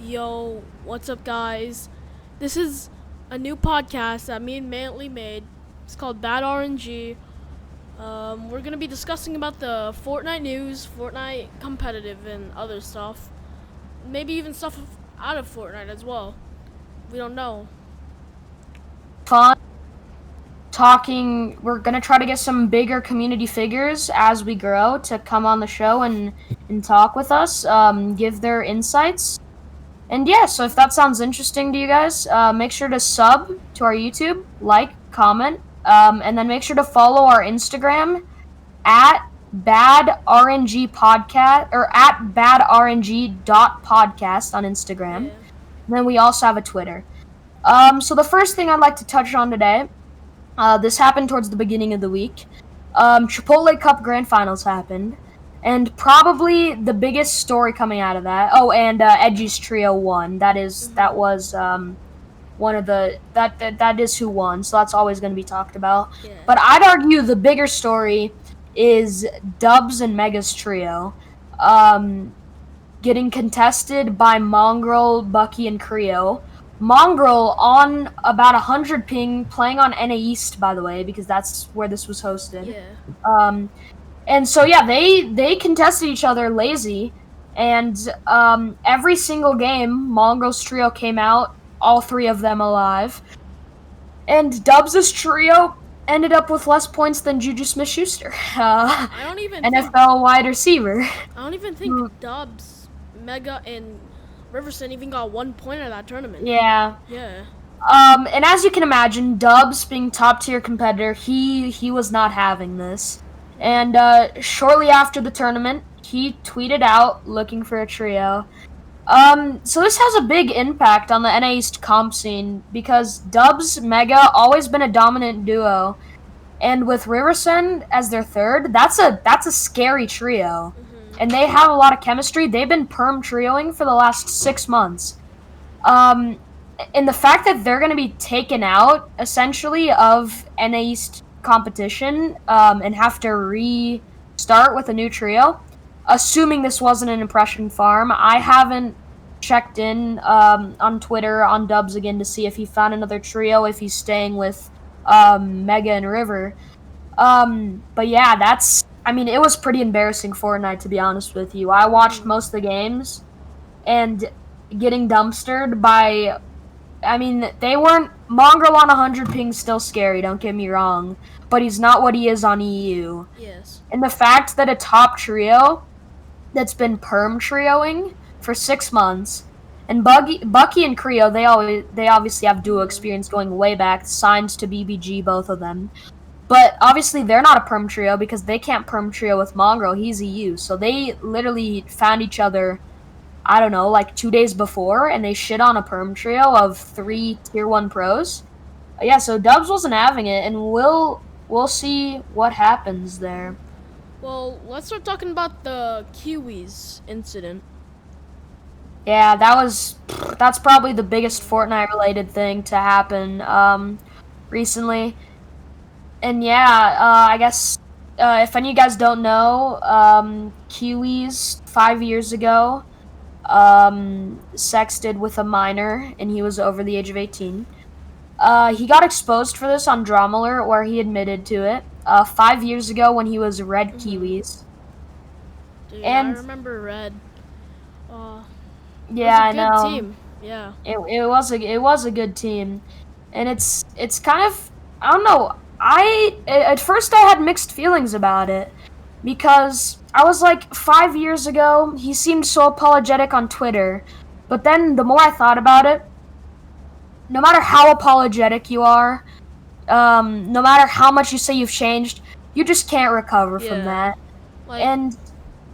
Yo, what's up, guys? This is a new podcast that me and Mantley made. It's called Bad RNG. We're gonna be discussing about the Fortnite news, Fortnite competitive, and other stuff. Maybe even stuff out of Fortnite as well. We don't know. Fun talking. We're gonna try to get some bigger community figures as we grow to come on the show and talk with us, give their insights. And yeah, so if that sounds interesting to you guys, make sure to sub to our YouTube, like, comment, and then make sure to follow our Instagram at Bad RNG Podcast or at Bad RNG.podcast on Instagram. Yeah. And then we also have a Twitter. So the first thing I'd like to touch on today, this happened towards the beginning of the week. Chipotle Cup Grand Finals happened, and probably the biggest story coming out of that. Oh, and Edgy's trio won. That was one of the that is who won. So that's always going to be talked about. Yeah. But I'd argue the bigger story is Dubs and Mega's trio, getting contested by Mongrel, Bucky, and Creo. Mongrel on about 100 ping, playing on NA East, by the way, because that's where this was hosted. Yeah. And so yeah, they contested each other lazy, and every single game, Mongrel's trio came out, all three of them alive, and Dubs' trio ended up with less points than Juju Smith-Schuster, I don't even NFL wide receiver. I don't even think Dubs, Mega, and Riverson even got 1 point at that tournament. Yeah. Yeah. And as you can imagine, Dubs being top tier competitor, he was not having this. And shortly after the tournament, he tweeted out looking for a trio. So this has a big impact on the NA East comp scene because Dubs, Mega, always been a dominant duo. And with Riverson as their third, that's a scary trio. And they have a lot of chemistry. They've been perm trioing for the last 6 months. And the fact that they're going to be taken out, essentially, of NA East competition and have to restart with a new trio, assuming this wasn't an impression farm. I haven't checked in on Twitter on Dubs again to see if he found another trio, if he's staying with Mega and River. But yeah, it was pretty embarrassing Fortnite, to be honest with you. I watched most of the games, and getting dumpstered by... they weren't... Mongrel on 100 ping's still scary, don't get me wrong, but he's not what he is on EU. Yes. And the fact that a top trio that's been perm trioing for 6 months, and Bucky and Creo, they obviously have duo experience going way back, signed to BBG, both of them. But obviously they're not a perm trio because they can't perm trio with Mongrel. He's EU. So they literally found each other, I don't know, like 2 days before, and they shit on a perm trio of 3 tier 1 pros. Yeah, so Dubs wasn't having it, and we'll see what happens there. Well, let's start talking about the Kiwis incident. Yeah, that's probably the biggest Fortnite related thing to happen recently. And yeah, I guess if any of you guys don't know, Kiwis 5 years ago sexted with a minor, and he was over the age of 18. He got exposed for this on Drama Alert, where he admitted to it 5 years ago when he was Red Kiwis. Dude, And I remember Red. Yeah, I it was a know. good team. Yeah. It was a good team, and it's kind of, I don't know. At first I had mixed feelings about it because I was like, 5 years ago he seemed so apologetic on Twitter, but then the more I thought about it, no matter how apologetic you are, no matter how much you say you've changed, you just can't recover from that. And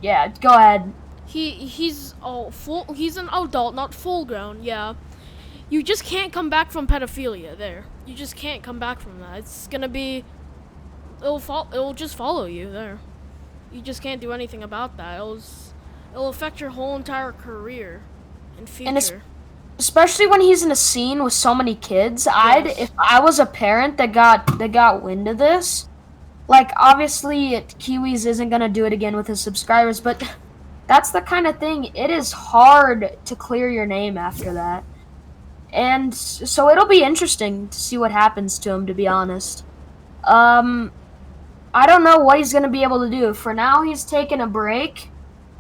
yeah, go ahead. He's an adult, not full grown. Yeah, you just can't come back from pedophilia. There, you just can't come back from that. It's gonna be, it'll just follow you there. You just can't do anything about that. It'll affect your whole entire career and future. And especially when he's in a scene with so many kids, Yes. If I was a parent that got wind of this, like obviously Kiwis isn't gonna do it again with his subscribers, but that's the kind of thing. It is hard to clear your name after that. And so it'll be interesting to see what happens to him, to be honest. I don't know what he's going to be able to do. For now, he's taken a break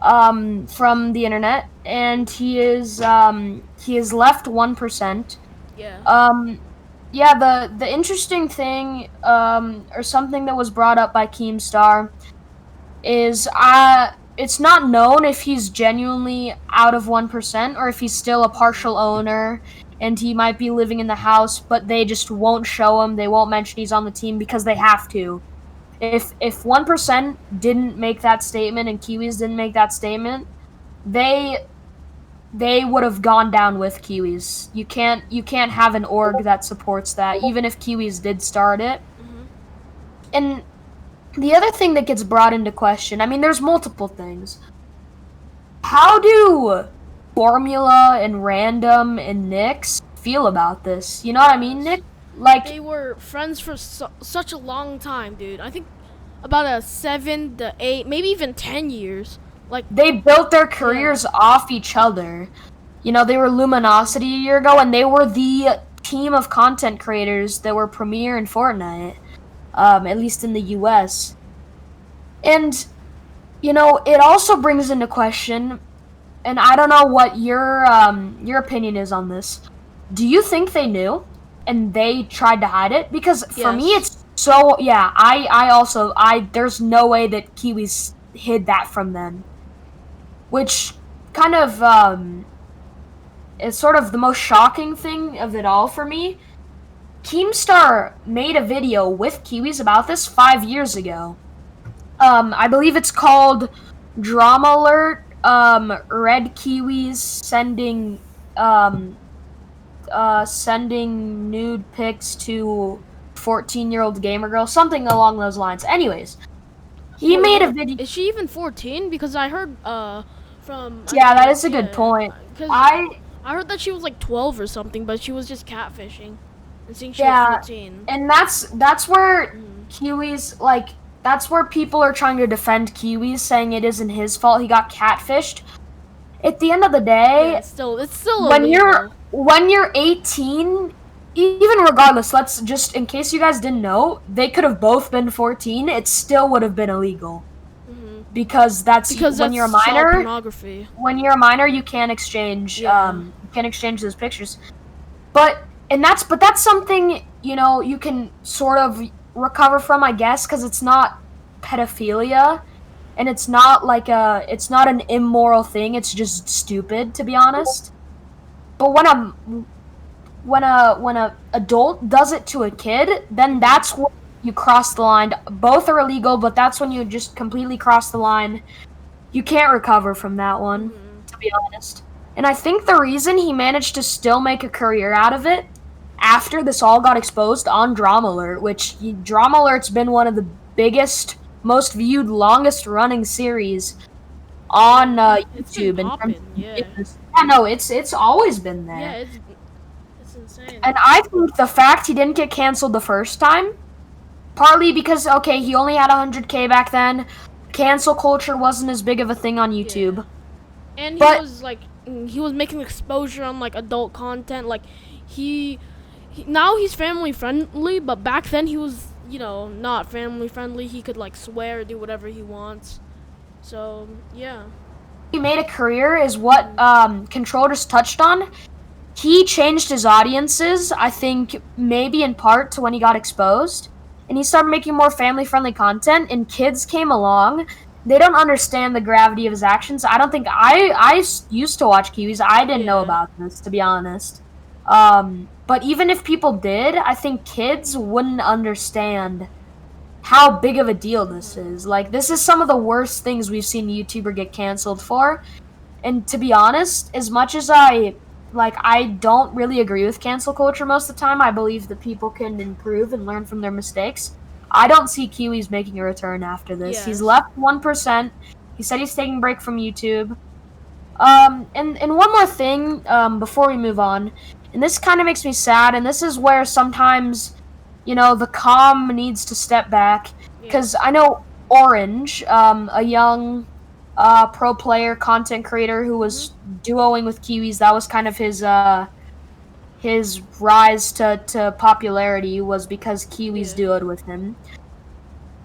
from the internet, and he is left 1%. Yeah. Yeah, the interesting thing, or something that was brought up by Keemstar, is it's not known if he's genuinely out of 1% or if he's still a partial owner and he might be living in the house, but they just won't show him. They won't mention he's on the team because they have to. If 1% didn't make that statement and Kiwis didn't make that statement, they would have gone down with Kiwis. You can't have an org that supports that, even if Kiwis did start it. Mm-hmm. And the other thing that gets brought into question, I mean, there's multiple things. How do Formula and Random and Nyx feel about this? You know what I mean, Nick? Like, They were friends for such a long time, dude. I think about a 7 to 8, maybe even 10 years. Like, they built their careers off each other. You know, they were Luminosity a year ago, and they were the team of content creators that were premier in Fortnite, at least in the US. And, you know, it also brings into question, and I don't know what your opinion is on this. Do you think they knew and they tried to hide it? Because for me, it's so, yeah, there's no way that Kiwis hid that from them. Which kind of is sort of the most shocking thing of it all for me. Keemstar made a video with Kiwis about this 5 years ago. I believe it's called Drama Alert. Red Kiwis sending nude pics to 14-year-old gamer girl, something along those lines. Anyways, he made a video. Is she even 14? Because I heard from. Yeah, that is a good point. I heard that she was like 12 or something, but she was just catfishing and saying she was 14. And that's where Kiwis, like, that's where people are trying to defend Kiwis, saying it isn't his fault he got catfished. At the end of the day, it's still when illegal. when you're 18, even regardless, let's just, in case you guys didn't know, they could have both been 14. It still would have been illegal. Because when you're a minor. Pornography. When you're a minor, you can't exchange those pictures. But that's something, you know, you can sort of recover from, I guess, because it's not pedophilia, and it's not an immoral thing. It's just stupid, to be honest. But when a adult does it to a kid, then that's when you cross the line. Both are illegal, but that's when you just completely cross the line. You can't recover from that one, to be honest. And I think the reason he managed to still make a career out of it after this all got exposed on Drama Alert, which Drama Alert's been one of the biggest, most viewed, longest running series on YouTube. It's always been there. Yeah, it's insane. And I think the fact he didn't get canceled the first time, partly because, okay, he only had 100K back then. Cancel culture wasn't as big of a thing on YouTube. Yeah. And he was making exposure on like adult content. Like now he's family friendly, but back then he was, you know, not family friendly. He could like swear, do whatever he wants. So yeah. He made a career is what Control just touched on. He changed his audiences, I think, maybe in part to when he got exposed. And he started making more family-friendly content, and kids came along. They don't understand the gravity of his actions. I don't think I used to watch Kiwis. I didn't know about this, to be honest. But even if people did, I think kids wouldn't understand how big of a deal this is. Like, this is some of the worst things we've seen a YouTuber get canceled for. And to be honest, as much as I don't really agree with cancel culture most of the time. I believe that people can improve and learn from their mistakes. I don't see Kiwis making a return after this. Yes. He's left 1%. He said he's taking a break from YouTube. And one more thing before we move on, and this kind of makes me sad, and this is where sometimes, you know, the calm needs to step back. Because I know Orange, a young pro player, content creator who was duoing with Kiwis. That was kind of his rise to popularity was because Kiwis duoed with him.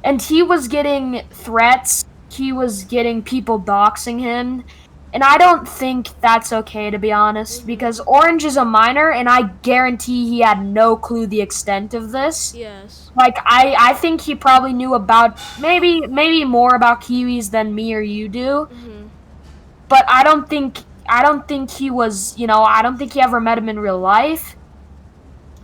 And he was getting threats. He was getting people doxing him. And I don't think that's okay, to be honest, because Orange is a minor, and I guarantee he had no clue the extent of this. Yes. Like, I think he probably knew about, maybe more about Kiwis than me or you do. But I don't think he was, I don't think he ever met him in real life.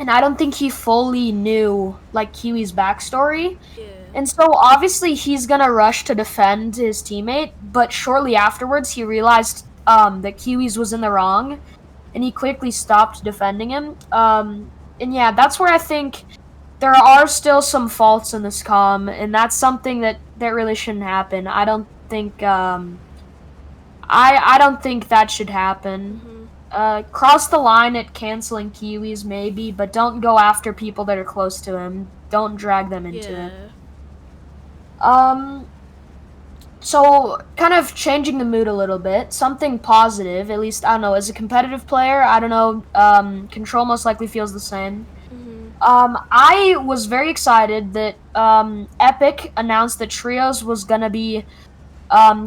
And I don't think he fully knew, like, Kiwi's backstory. Yeah. And so, obviously, he's gonna rush to defend his teammate, but shortly afterwards, he realized that Kiwis was in the wrong, and he quickly stopped defending him. And yeah, that's where I think there are still some faults in this comm, and that's something that really shouldn't happen. I don't think, I don't think that should happen. Cross the line at canceling Kiwis, maybe, but don't go after people that are close to him. Don't drag them into it. So kind of changing the mood a little bit, something positive, at least, I don't know, as a competitive player, I don't know, Control most likely feels the same. I was very excited that Epic announced that Trios was gonna be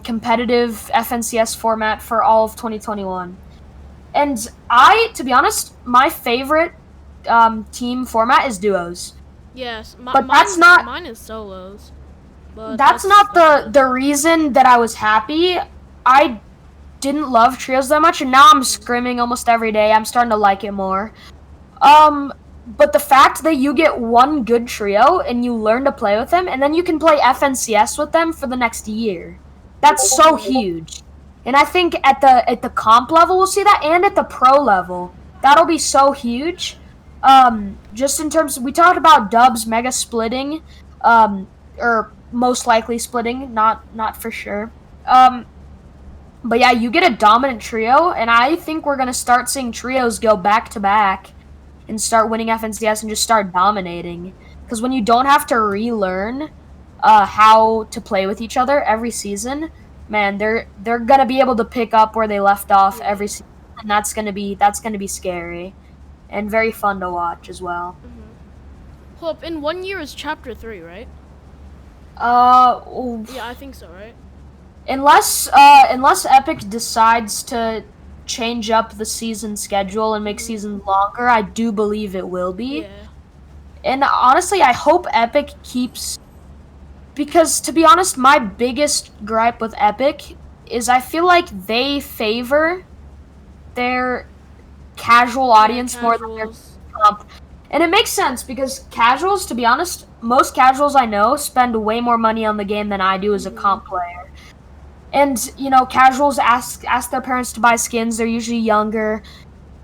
competitive FNCS format for all of 2021. And to be honest, my favorite team format is duos. Yes, but that's not. Mine is solos. But that's not the reason that I was happy. I didn't love trios that much, and now I'm scrimming almost every day. I'm starting to like it more. But the fact that you get one good trio and you learn to play with them, and then you can play FNCS with them for the next year, that's so huge. And I think at the comp level we'll see that, and at the pro level, that'll be so huge. Just in terms, we talked about dubs mega splitting, or most likely splitting, not for sure. But yeah, you get a dominant trio, and I think we're gonna start seeing trios go back to back and start winning FNCS and just start dominating. Because when you don't have to relearn how to play with each other every season, man, they're gonna be able to pick up where they left off every season, and that's gonna be scary and very fun to watch as well. Hold up, in 1 year is Chapter 3, right? Yeah, I think so, right? Unless Epic decides to change up the season schedule and make season longer, I do believe it will be. Yeah. And honestly, I hope Epic keeps, because to be honest, my biggest gripe with Epic is I feel like they favor their casual audience more than their comp. And it makes sense because casuals, to be honest, most casuals I know spend way more money on the game than I do as a comp player. And, casuals ask their parents to buy skins. They're usually younger.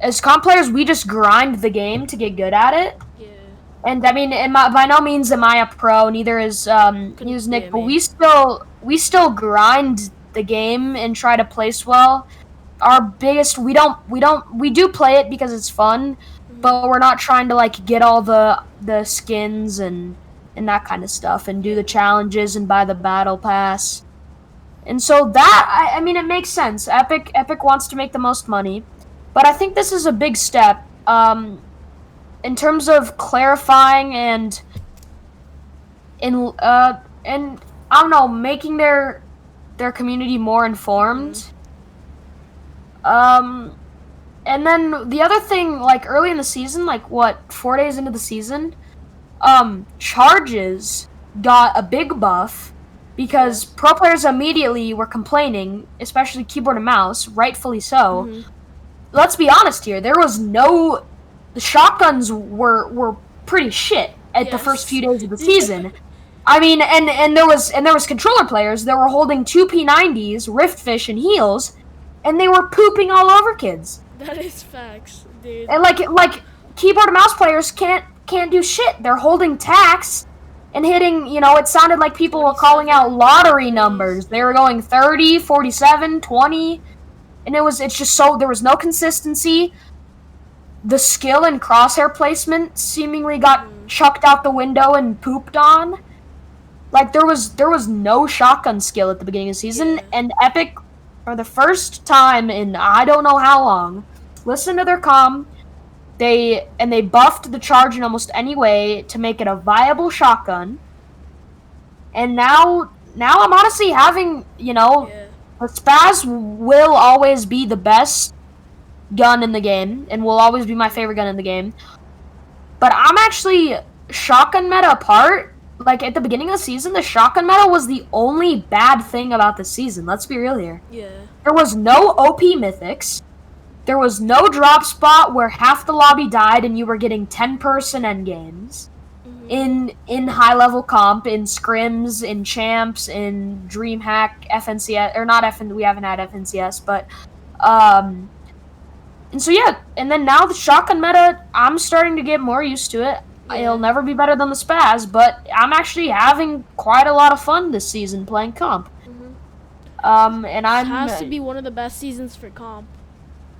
As comp players, we just grind the game to get good at it. Yeah. And, I mean, by no means am I a pro. Neither is Nick. But we still grind the game and try to place well. Our biggest, we do play it because it's fun, but we're not trying to, like, get all the skins and that kind of stuff and do the challenges and buy the battle pass. And so that, I mean, it makes sense. Epic wants to make the most money. But I think this is a big step in terms of clarifying and I don't know, making their community more informed. And then the other thing, like early in the season, like 4 days into the season, charges got a big buff. Because pro players immediately were complaining, especially keyboard and mouse, rightfully so. Let's be honest here. The shotguns were pretty shit at the first few days of the season. I mean, and there was controller players that were holding 2 P90s, Riftfish, and heals, and they were pooping all over kids. That is facts, dude. And like keyboard and mouse players can't do shit. They're holding tax and hitting, it sounded like people were calling out lottery numbers. They were going 30, 47, 20, and it's just so, there was no consistency. The skill and crosshair placement seemingly got chucked out the window and pooped on. Like there was no shotgun skill at the beginning of the season, Yeah. and Epic, for the first time in I don't know how long, listened to their comm. They buffed the charge in almost any way to make it a viable shotgun. And now I'm honestly having, Yeah. the Spaz will always be the best gun in the game and will always be my favorite gun in the game. But I'm actually shotgun meta apart. Like at the beginning of the season, the shotgun meta was the only bad thing about the season. Let's be real here. Yeah. There was no OP mythics. There was no drop spot where half the lobby died and you were getting 10-person endgames. In high level comp, in scrims, in champs, in DreamHack, FNCS, or not FN, we haven't had FNCS, but and so yeah, and then now the shotgun meta, I'm starting to get more used to it. Yeah. It'll never be better than the Spaz, but I'm actually having quite a lot of fun this season playing comp. And It has to be one of the best seasons for comp.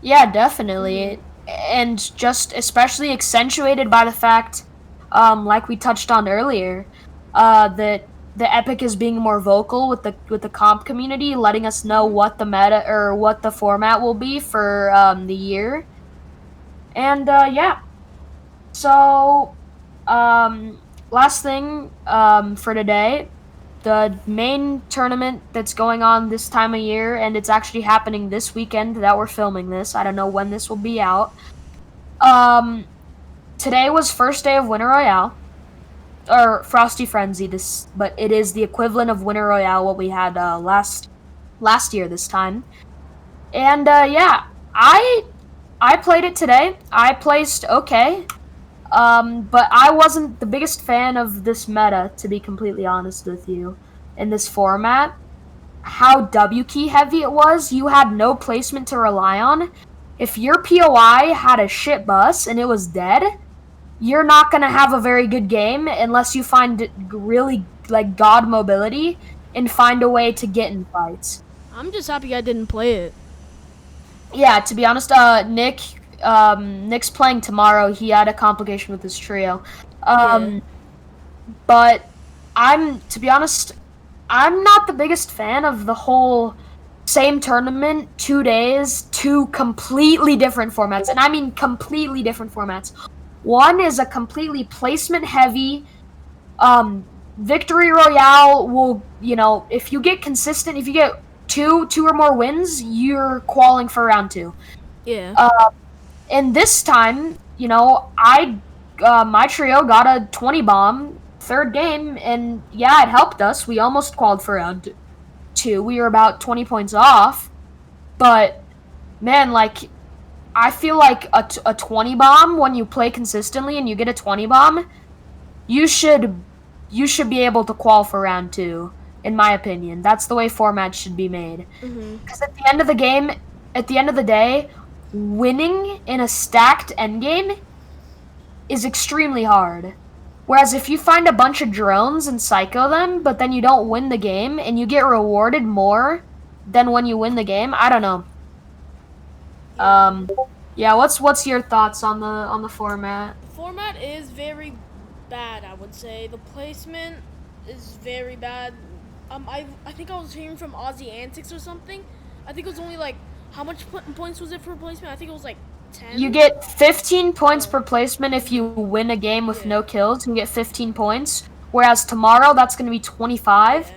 Yeah, definitely. And just especially accentuated by the fact, like we touched on earlier, that the Epic is being more vocal with the comp community, letting us know what the meta or what the format will be for the year. And yeah. So last thing for today, the main tournament that's going on this time of year, and it's actually happening this weekend that we're filming this. I don't know when this will be out. Today was first day of Winter Royale, or Frosty Frenzy. But it is the equivalent of Winter Royale, what we had last year this time. And yeah, I played it today. I placed okay. But I wasn't the biggest fan of this meta, to be completely honest with you, in this format. How W key heavy it was, you had no placement to rely on. If your POI had a shit bus and it was dead, you're not going to have a very good game unless you find really, like, god mobility and find a way to get in fights. I'm just happy I didn't play it. Yeah, to be honest, Nick's playing tomorrow. He had a complication with his trio. But to be honest, I'm not the biggest fan of the whole same tournament, 2 days, two completely different formats. And I mean completely different formats. One is a completely placement heavy, Victory Royale will, if you get consistent, if you get two or more wins, you're qualing for round 2. Yeah. And this time, my trio got a 20 bomb third game, and yeah, it helped us. We almost qualified for round 2. We were about 20 points off, but man, like, I feel like a 20 bomb, when you play consistently and you get a 20 bomb, you should be able to qualify for round 2. In my opinion, that's the way formats should be made. Because at the end of the day, winning in a stacked endgame is extremely hard. Whereas if you find a bunch of drones and psycho them, but then you don't win the game and you get rewarded more than when you win the game, I don't know. Yeah, what's your thoughts on the format? The format is very bad, I would say. The placement is very bad. I think I was hearing from Aussie Antics or something. I think it was only like, how much points was it for placement? I think it was like 10. You get 15 points per placement if you win a game with no kills. You get 15 points. Whereas tomorrow, that's going to be 25. Yeah.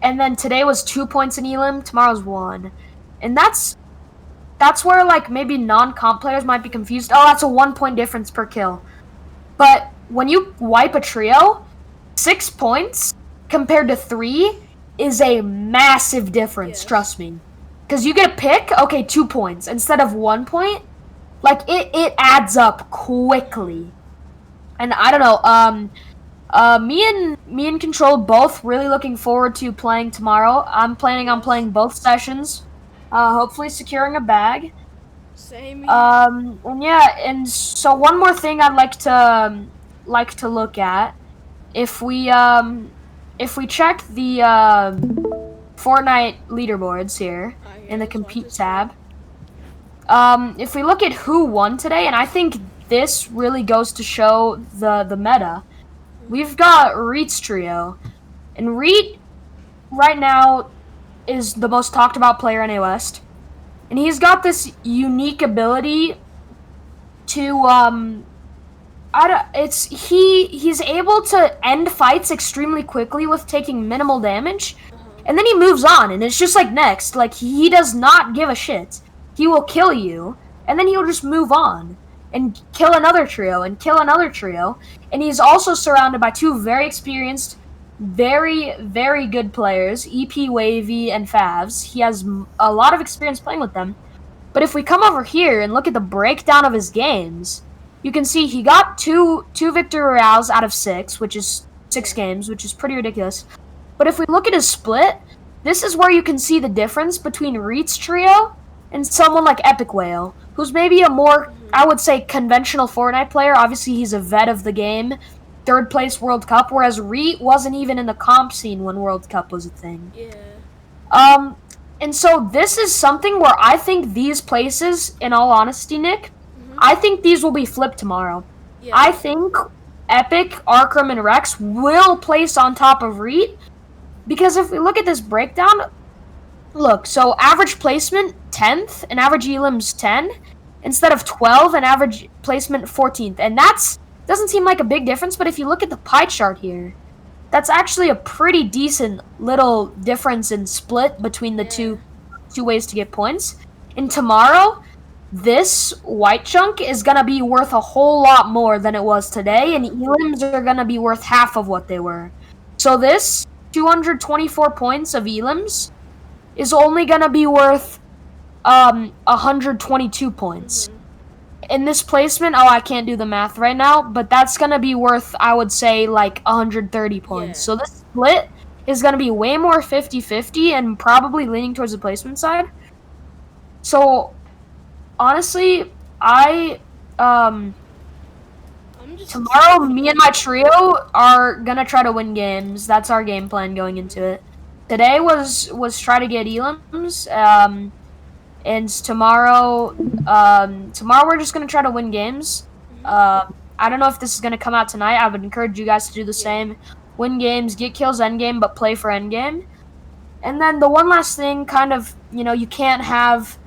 And then today was 2 points in Elim. Tomorrow's 1. And that's where, like, maybe non-comp players might be confused. Oh, that's a 1 point difference per kill. But when you wipe a trio, 6 points compared to 3 is a massive difference, trust me. Because you get a pick, okay, 2 points instead of 1 point. Like, it adds up quickly. And I don't know, me and Control both really looking forward to playing tomorrow. I'm planning on playing both sessions, hopefully securing a bag. Same. And yeah, and so one more thing I'd like to look at, if we check the Fortnite leaderboards here in the compete tab. If we look at who won today, and I think this really goes to show the meta. We've got Reed's trio. And Reed, right now, is the most talked about player in A West. And he's got this unique ability to he's able to end fights extremely quickly with taking minimal damage, and then he moves on, and it's just like next. Like, he does not give a shit. He will kill you, and then he'll just move on and kill another trio and kill another trio. And he's also surrounded by two very experienced, very, very good players, EP Wavy and Favs. He has a lot of experience playing with them. But if we come over here and look at the breakdown of his games, you can see he got two victory royales out of 6, which is 6 games, which is pretty ridiculous. But if we look at his split, this is where you can see the difference between Reet's trio and someone like Epic Whale, who's maybe a more, I would say, conventional Fortnite player. Obviously, he's a vet of the game, 3rd place World Cup, whereas Reet wasn't even in the comp scene when World Cup was a thing. Yeah. And so this is something where I think these places, in all honesty, Nick, I think these will be flipped tomorrow. Yeah. I think Epic, Arkram, and Rex will place on top of Reet, because if we look at this breakdown, look, so average placement 10th and average elims 10 instead of 12 and average placement 14th. And doesn't seem like a big difference, but if you look at the pie chart here, that's actually a pretty decent little difference in split between the two ways to get points. And tomorrow, this white chunk is going to be worth a whole lot more than it was today, and elims are going to be worth half of what they were. So this 224 points of elims is only going to be worth 122 points. In this placement, I can't do the math right now, but that's going to be worth, I would say, like 130 points. So this split is going to be way more 50-50 and probably leaning towards the placement side. So, honestly, tomorrow, me and my trio are going to try to win games. That's our game plan going into it. Today was try to get elims, and tomorrow we're just going to try to win games. I don't know if this is going to come out tonight. I would encourage you guys to do the same. Win games, get kills endgame, but play for endgame. And then the one last thing, kind of, you can't have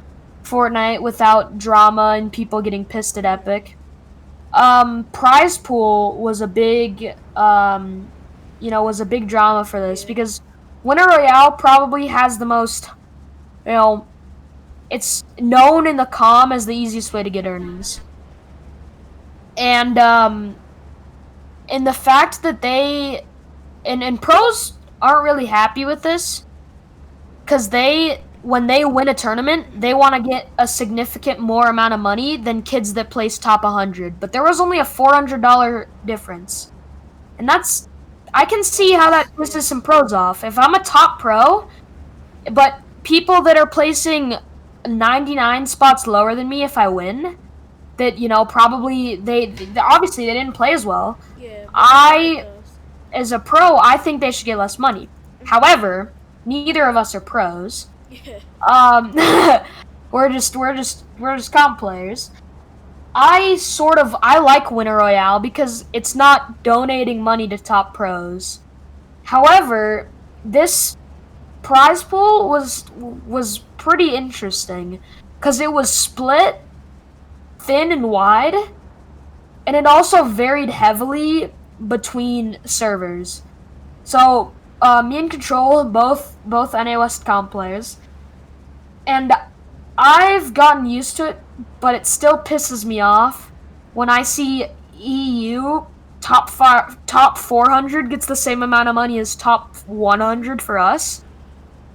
Fortnite without drama and people getting pissed at Epic. Prize pool was a big, drama for this, because Winner Royale probably has the most, it's known in the comm as the easiest way to get earnings. And in the fact that they, and pros aren't really happy with this, because when they win a tournament, they want to get a significant more amount of money than kids that place top 100. But there was only a $400 difference. And I can see how that pisses some pros off. If I'm a top pro, but people that are placing 99 spots lower than me if I win, that, probably they obviously they didn't play as well. Yeah, as a pro, I think they should get less money. However, neither of us are pros. We're just comp players. I like Winner Royale because it's not donating money to top pros. However, this prize pool was pretty interesting because it was split thin and wide, and it also varied heavily between servers. So me and Control, both NA West comp players, and I've gotten used to it, but it still pisses me off when I see EU top 400 gets the same amount of money as top 100 for us.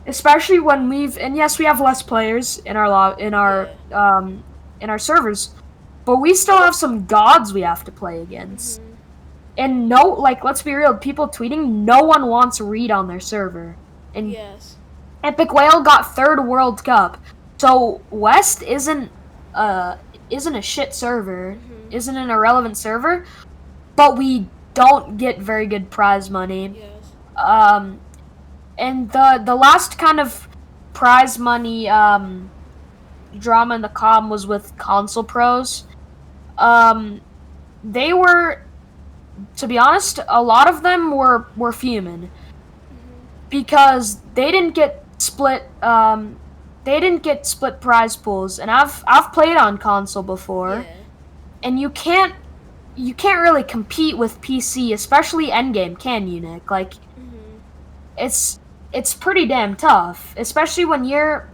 Especially when we have less players in our servers, but we still have some gods we have to play against. And let's be real, people tweeting, no one wants Reed on their server. And Epic Whale got 3rd World Cup. So West isn't a shit server, isn't an irrelevant server, but we don't get very good prize money. And the last kind of prize money drama in the comm was with console pros. They were, to be honest, a lot of them were fuming. because they didn't get split. They didn't get split prize pools, and I've played on console before, Yeah. and you can't really compete with PC, especially endgame, can you, Nick? Like, Mhm. it's pretty damn tough, especially when you're,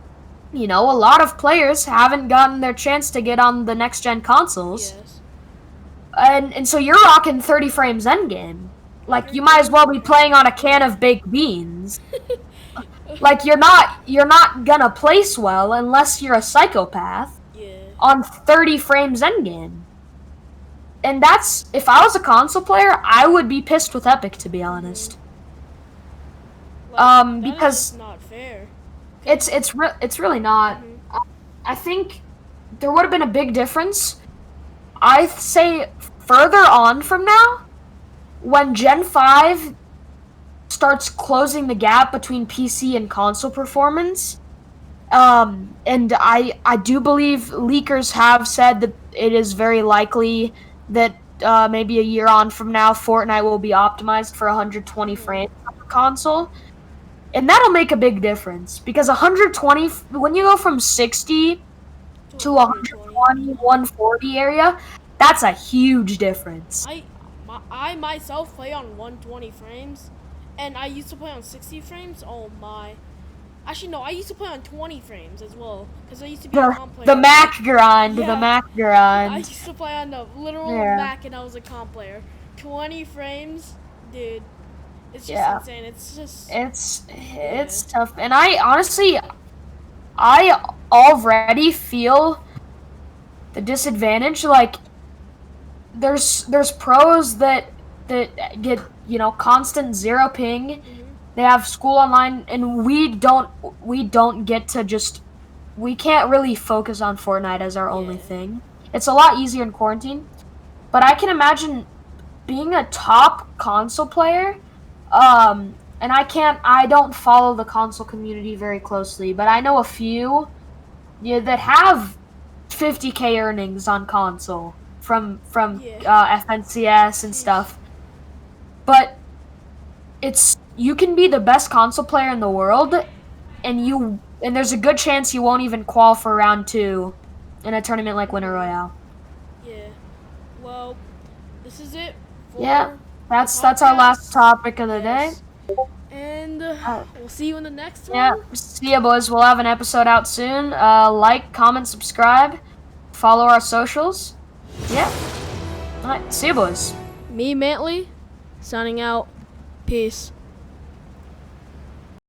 a lot of players haven't gotten their chance to get on the next gen consoles, Yes. and so you're rocking 30 frames endgame. Like, you might as well be playing on a can of baked beans. Like, you're not gonna place well unless you're a psychopath Yeah. on 30 frames endgame. And that's, if I was a console player, I would be pissed with Epic, to be honest. Like, that is Because just not fair. it's really not. Mhm. I think there would have been a big difference. I say further on from now, when Gen 5 starts closing the gap between PC and console performance. And I do believe leakers have said that it is very likely that maybe a year on from now, Fortnite will be optimized for 120 frames on the console. And that'll make a big difference, because 120, when you go from 60 to 120, 140 area, that's a huge difference. I myself play on 120 frames, and I used to play on 60 frames. Oh my! Actually, no, I used to play on 20 frames as well, because I used to be a comp player. The Mac grind, Yeah. the Mac I grind. used to play on the literal Yeah. Mac, and I was a comp player. 20 frames, dude. It's just Yeah. insane. It's just It's tough, and I honestly, I already feel the disadvantage. Like, there's pros that get, constant zero ping. They have school online, and we don't get to just, we can't really focus on Fortnite as our only thing. It's a lot easier in quarantine, but I can imagine being a top console player. And I don't follow the console community very closely, but I know a few, that have 50K earnings on console from FNCS and stuff. But you can be the best console player in the world, and there's a good chance you won't even qualify for round 2 in a tournament like Winter Royale. Yeah. Well, this is it. Yeah, that's our last topic of the day. And we'll see you in the next one. Yeah, see ya, boys. We'll have an episode out soon. Like, comment, subscribe, follow our socials. Yeah. All right, see ya, boys. Me, Mantley, signing out. Peace.